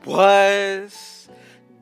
Was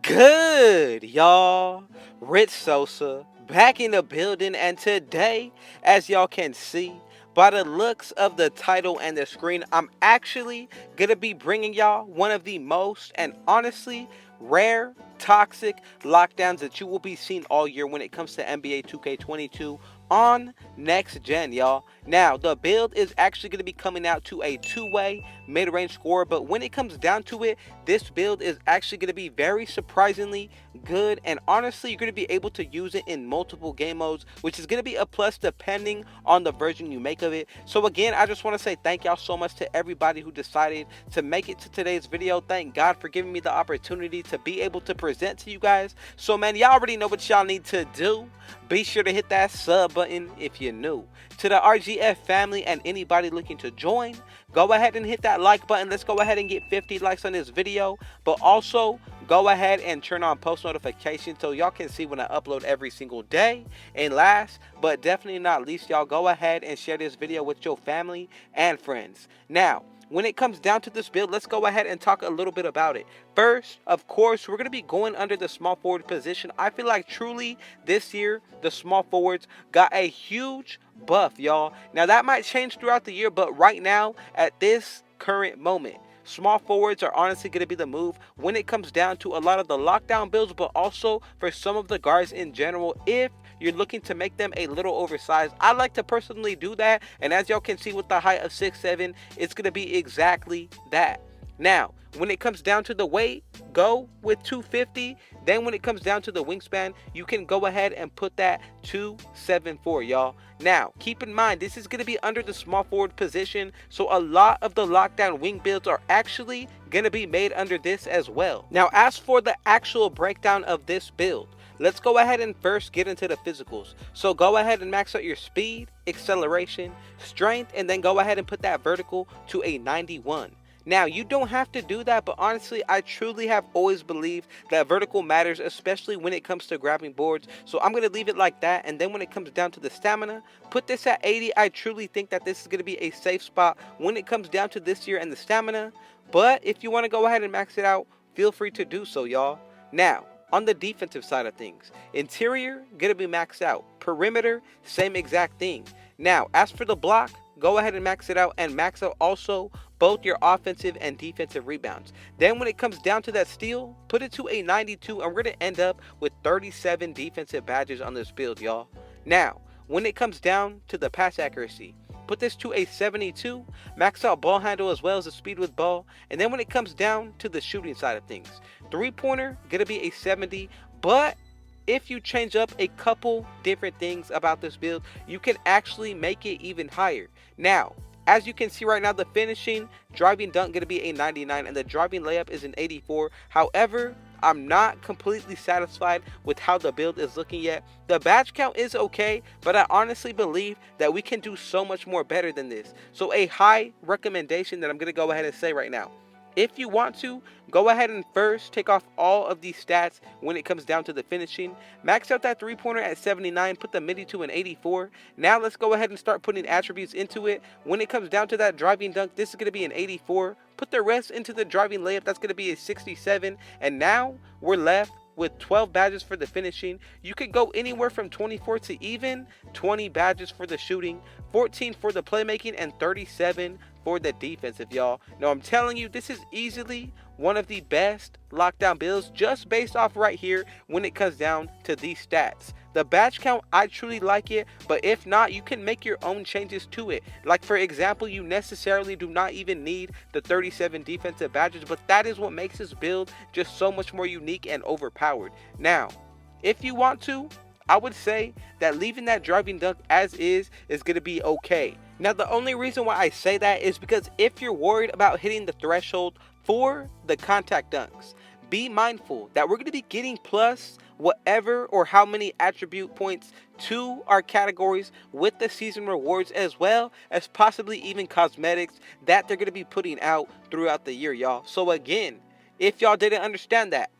good, y'all? Rich Sosa back in the building, and today, as y'all can see by the looks of the title and the screen, I'm actually gonna be bringing y'all one of the most and honestly rare toxic lockdowns that you will be seeing all year when it comes to NBA 2K22 on next gen, y'all. Now, the build is actually going to be coming out to a two-way mid-range scorer, but when it comes down to it, this build is actually going to be very surprisingly good, and honestly, you're going to be able to use it in multiple game modes, which is going to be a plus depending on the version you make of it. So again, I just want to say thank y'all so much to everybody who decided to make it to today's video. Thank God for giving me the opportunity to be able to present to you guys. So man, y'all already know what y'all need to do. Be sure to hit that sub button if you're new to the RGF family, and anybody looking to join, go ahead and hit that like button. Let's go ahead and get 50 likes on this video, but also go ahead and turn on post notifications so y'all can see when I upload every single day. And last but definitely not least, y'all go ahead and share this video with your family and friends. Now, when it comes down to this build, let's go ahead and talk a little bit about it. First, of course, we're going to be going under the small forward position. I feel like truly this year, the small forwards got a huge buff, y'all. Now, that might change throughout the year, but right now, at this current moment, small forwards are honestly going to be the move when it comes down to a lot of the lockdown builds, but also for some of the guards in general. If you're looking to make them a little oversized, I like to personally do that, and as y'all can see with the height of 6'7", it's going to be exactly that. Now, when it comes down to the weight, go with 250. Then when it comes down to the wingspan, you can go ahead and put that 274, y'all. Now, keep in mind, this is going to be under the small forward position, so a lot of the lockdown wing builds are actually going to be made under this as well. Now, as for the actual breakdown of this build, let's go ahead and first get into the physicals. So go ahead and max out your speed, acceleration, strength, and then go ahead and put that vertical to a 91. Now, you don't have to do that, but honestly, I truly have always believed that vertical matters, especially when it comes to grabbing boards. So I'm going to leave it like that. And then when it comes down to the stamina, put this at 80. I truly think that this is going to be a safe spot when it comes down to this year and the stamina. But if you want to go ahead and max it out, feel free to do so, y'all. Now, on the defensive side of things, interior, going to be maxed out. Perimeter, same exact thing. Now, as for the block, go ahead and max it out, and max out also both your offensive and defensive rebounds. Then when it comes down to that steal, put it to a 92, and we're going to end up with 37 defensive badges on this build, y'all. Now, when it comes down to the pass accuracy, put this to a 72, max out ball handle as well as the speed with ball. And then when it comes down to the shooting side of things, three-pointer, going to be a 70, but if you change up a couple different things about this build, you can actually make it even higher. Now, as you can see right now, the finishing, driving dunk going to be a 99, and the driving layup is an 84. However, I'm not completely satisfied with how the build is looking yet. The badge count is okay, but I honestly believe that we can do so much more better than this. So a high recommendation that I'm going to go ahead and say right now, if you want to, go ahead and first take off all of these stats when it comes down to the finishing. Max out that three-pointer at 79, put the midi to an 84. Now let's go ahead and start putting attributes into it. When it comes down to that driving dunk, this is going to be an 84. Put the rest into the driving layup, that's going to be a 67. And now we're left with 12 badges for the finishing. You could go anywhere from 24 to even 20 badges for the shooting, 14 for the playmaking, and 37 for the defensive, y'all. Now, I'm telling you, this is easily one of the best lockdown builds just based off right here when it comes down to these stats. The badge count, I truly like it, but if not, you can make your own changes to it. Like, for example, you necessarily do not even need the 37 defensive badges, but that is what makes this build just so much more unique and overpowered. Now, if you want to, I would say that leaving that driving dunk as is going to be okay. Now, the only reason why I say that is because if you're worried about hitting the threshold for the contact dunks, be mindful that we're going to be getting plus whatever or how many attribute points to our categories with the season rewards, as well as possibly even cosmetics that they're going to be putting out throughout the year, y'all. So again, if y'all didn't understand that,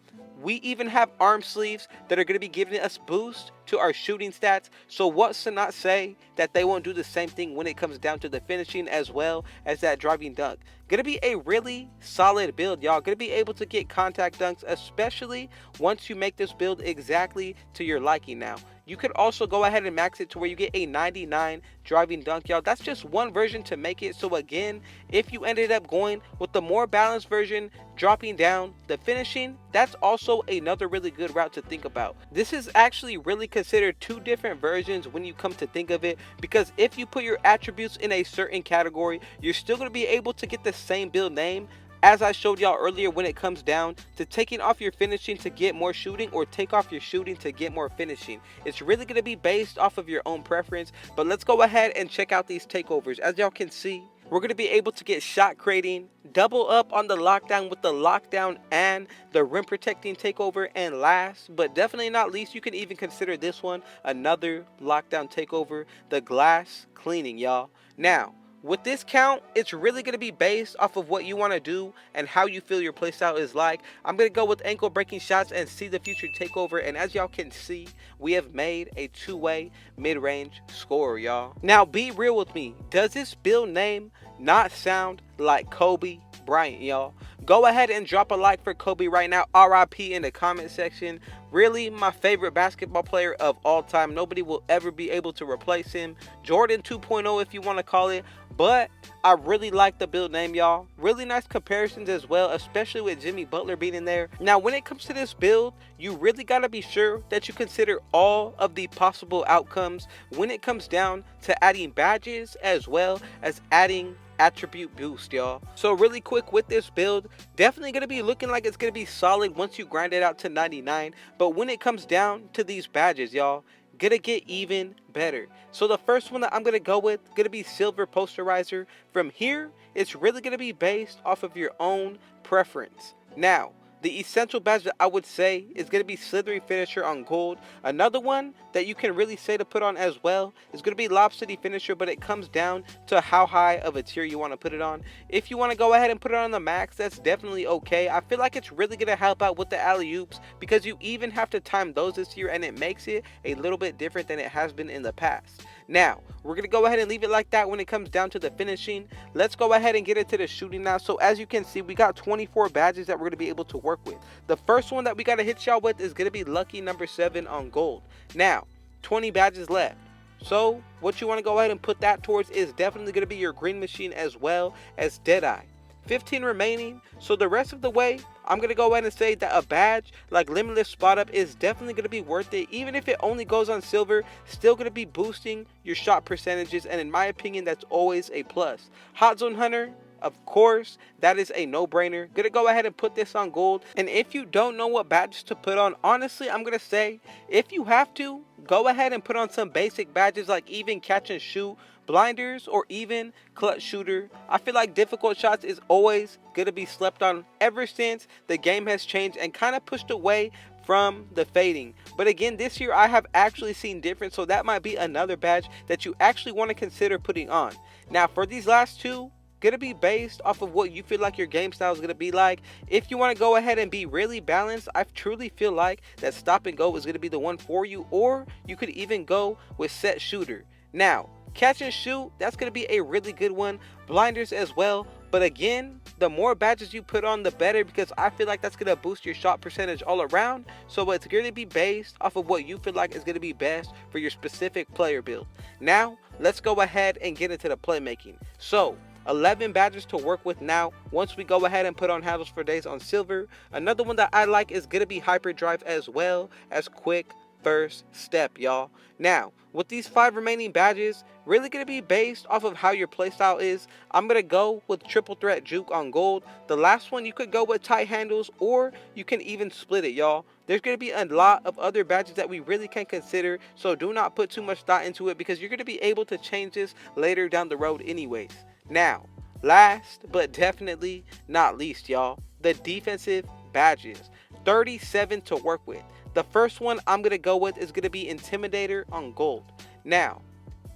we even have arm sleeves that are going to be giving us boost to our shooting stats. So what's to not say that they won't do the same thing when it comes down to the finishing as well as that driving dunk. Gonna be a really solid build, y'all. Gonna be able to get contact dunks, especially once you make this build exactly to your liking. Now you could also go ahead and max it to where you get a 99 driving dunk, y'all. That's just one version to make it. So again, if you ended up going with the more balanced version, dropping down the finishing, that's also another really good route to think about. This is actually really considered two different versions when you come to think of it, because if you put your attributes in a certain category, you're still going to be able to get the same build name as I showed y'all earlier when it comes down to taking off your finishing to get more shooting, or take off your shooting to get more finishing. It's really going to be based off of your own preference. But let's go ahead and check out these takeovers. As y'all can see, we're going to be able to get shot creating, double up on the lockdown with the lockdown and the rim protecting takeover, and last but definitely not least, you can even consider this one another lockdown takeover, the glass cleaning, y'all. Now with this count, it's really going to be based off of what you want to do and how you feel your playstyle is like. I'm going to go with ankle breaking shots and see the future takeover. And as y'all can see, we have made a two-way mid-range scorer, y'all. Now be real with me. Does this build name not sound like Kobe Bryant, y'all? Go ahead and drop a like for Kobe right now. RIP in the comment section. Really my favorite basketball player of all time. Nobody will ever be able to replace him. Jordan 2.0 if you want to call it. But I really like the build name, y'all. Really nice comparisons as well, especially with Jimmy Butler being in there. Now when it comes to this build, you really got to be sure that you consider all of the possible outcomes when it comes down to adding badges as well as adding attribute boost, y'all. So really quick with this build, definitely going to be looking like it's going to be solid once you grind it out to 99. But when it comes down to these badges, y'all, gonna get even better. So the first one that I'm gonna go with, gonna be silver posterizer. From here, it's really gonna be based off of your own preference. Now the essential badge that I would say is going to be slithery finisher on gold. Another one that you can really say to put on as well is going to be lob city finisher, but it comes down to how high of a tier you want to put it on. If you want to go ahead and put it on the max, that's definitely okay. I feel like it's really going to help out with the alley-oops, because you even have to time those this year, and it makes it a little bit different than it has been in the past. Now we're going to go ahead and leave it like that when it comes down to the finishing. Let's go ahead and get into the shooting now. So as you can see, we got 24 badges that we're going to be able to work with. The first one that we got to hit y'all with is going to be lucky number 7 on gold. Now 20 badges left. So what you want to go ahead and put that towards is definitely going to be your green machine as well as Deadeye. 15 remaining. So the rest of the way, I'm going to go ahead and say that a badge like Limitless Spot Up is definitely going to be worth it. Even if it only goes on silver, still going to be boosting your shot percentages, and in my opinion, that's always a plus. Hot Zone Hunter, of course, that is a no-brainer. Gonna go ahead and put this on gold. And if you don't know what badges to put on, honestly, I'm gonna say, if you have to, go ahead and put on some basic badges like even catch and shoot, blinders, or even clutch shooter. I feel like difficult shots is always gonna be slept on ever since the game has changed and kind of pushed away from the fading. But again, this year I have actually seen difference, so that might be another badge that you actually want to consider putting on. Now for these last two, gonna be based off of what you feel like your game style is gonna be like. If you want to go ahead and be really balanced, I truly feel like that stop and go is gonna be the one for you, or you could even go with set shooter. Now catch and shoot, that's gonna be a really good one. Blinders as well, but again, the more badges you put on, the better, because I feel like that's gonna boost your shot percentage all around. So it's gonna be based off of what you feel like is gonna be best for your specific player build. Now let's go ahead and get into the playmaking. So 11 badges to work with now once we go ahead and put on handles for days on silver. Another one that I like is gonna be hyperdrive as well as quick first step, y'all. Now with these 5 remaining badges, really gonna be based off of how your playstyle is. I'm gonna go with triple threat juke on gold. The last one, you could go with tight handles, or you can even split it, y'all. There's gonna be a lot of other badges that we really can consider, so do not put too much thought into it, because you're gonna be able to change this later down the road anyways. Now last but definitely not least, y'all, the defensive badges. 37 to work with. The first one I'm gonna go with is gonna be Intimidator on gold. Now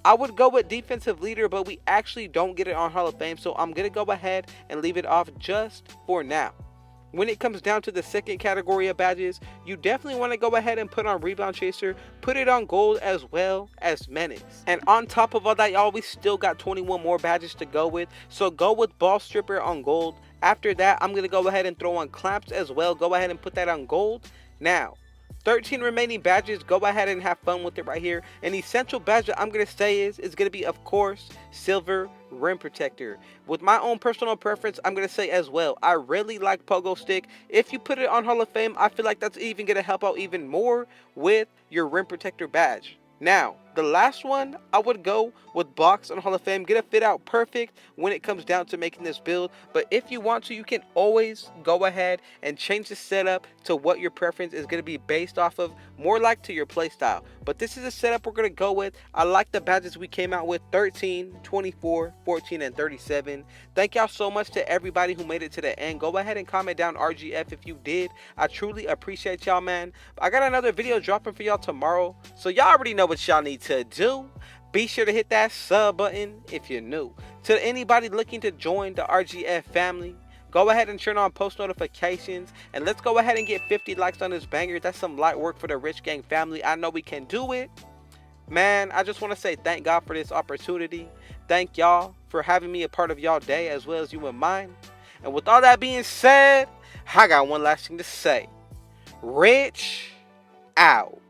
I would go with defensive leader, but we actually don't get it on Hall of Fame, so I'm gonna go ahead and leave it off just for now. When it comes down to the second category of badges, you definitely want to go ahead and put on Rebound Chaser, put it on Gold as well as Menace. And on top of all that, y'all, we still got 21 more badges to go with, so go with Ball Stripper on Gold. After that, I'm going to go ahead and throw on Clamps as well, go ahead and put that on Gold. Now, 13 remaining badges, go ahead and have fun with it right here. An essential badge that I'm going to say is going to be, of course, Silver Rim Protector. With my own personal preference, I'm going to say as well, I really like Pogo Stick. If you put it on Hall of Fame, I feel like that's even going to help out even more with your Rim Protector badge. Now, the last one, I would go with Box on Hall of Fame. Get a fit out perfect when it comes down to making this build. But if you want to, you can always go ahead and change the setup to what your preference is going to be based off of, more like to your playstyle. But this is a setup we're going to go with. I like the badges we came out with: 13, 24, 14, and 37. Thank y'all so much to everybody who made it to the end. Go ahead and comment down RGF if you did. I truly appreciate y'all, man. I got another video dropping for y'all tomorrow, so y'all already know what y'all need to do. Be sure to hit that sub button if you're new. To anybody looking to join the RGF family, go ahead and turn on post notifications, and let's go ahead and get 50 likes on this banger. That's some light work for the Rich Gang family. I know we can do it. Man, I just want to say thank God for this opportunity. Thank y'all for having me a part of y'all day as well as you and mine. And with all that being said, I got one last thing to say. Rich out.